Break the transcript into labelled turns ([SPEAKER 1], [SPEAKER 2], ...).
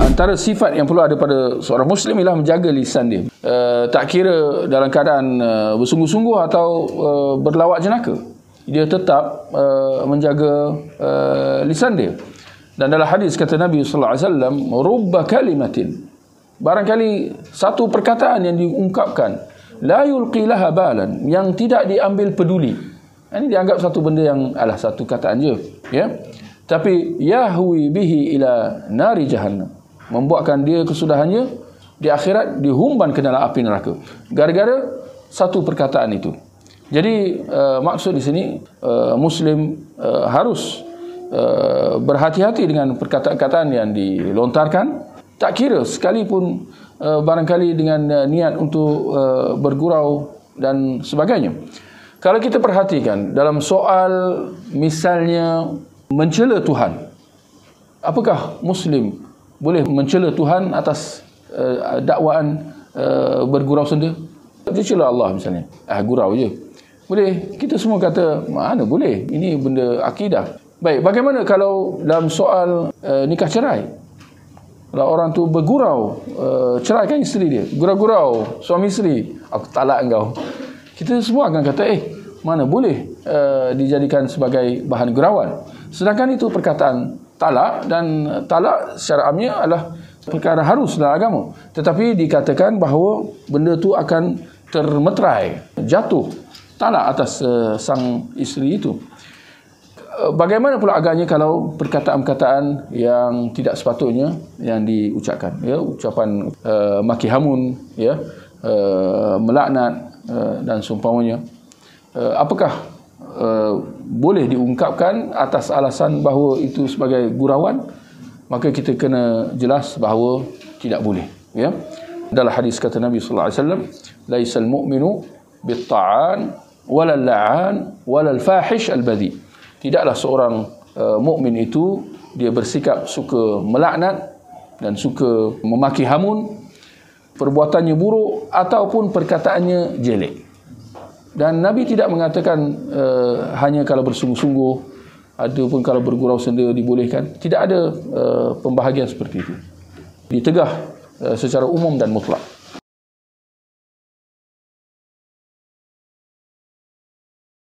[SPEAKER 1] Antara sifat yang perlu ada pada seorang Muslim ialah menjaga lisan dia. Tak kira dalam keadaan bersungguh-sungguh atau berlawak jenaka, dia tetap menjaga lisan dia. Dan dalam hadis kata Nabi sallallahu alaihi wasallam, rubba kalimatin, barangkali satu perkataan yang diungkapkan, la yulqi laha balan, yang tidak diambil peduli. Ini dianggap satu benda yang satu kataan je, ya. Tapi yahwi bihi ila nari jahannam, membuatkan dia kesudahannya di akhirat dihumban ke dalam api neraka gara-gara satu perkataan itu. Jadi maksud di sini Muslim harus berhati-hati dengan perkataan-perkataan yang dilontarkan, tak kira sekalipun barangkali dengan niat untuk bergurau dan sebagainya. Kalau kita perhatikan dalam soal misalnya mencela Tuhan, apakah Muslim boleh mencela Tuhan atas dakwaan bergurau senda? Dia cela Allah misalnya, gurau je. Boleh, kita semua kata mana boleh, ini benda akidah. Baik, bagaimana kalau dalam soal nikah cerai? Kalau orang tu bergurau, ceraikan isteri dia, gurau-gurau suami isteri, aku talak engkau, kita semua akan kata mana boleh dijadikan sebagai bahan gurauan. Sedangkan itu perkataan talak, dan talak secara amnya adalah perkara harus dalam agama. Tetapi dikatakan bahawa benda tu akan termeterai, jatuh talak atas sang isteri itu. Bagaimana pula agaknya kalau perkataan-perkataan yang tidak sepatutnya yang diucapkan, ya, ucapan maki hamun, ya, melaknat dan seumpamanya. Apakah boleh diungkapkan atas alasan bahawa itu sebagai gurauan? Maka kita kena jelas bahawa tidak boleh, ya. Dalam hadis kata Nabi sallallahu alaihi wasallam, laisal mu'minu bit-ta'an walal la'an walal fahish al-badhi. Tidaklah seorang mukmin itu dia bersikap suka melaknat dan suka memaki hamun, perbuatannya buruk ataupun perkataannya jelek. Dan Nabi tidak mengatakan hanya kalau bersungguh-sungguh, ataupun kalau bergurau senda dibolehkan. Tidak ada pembahagian seperti itu. Ditegah secara umum dan mutlak.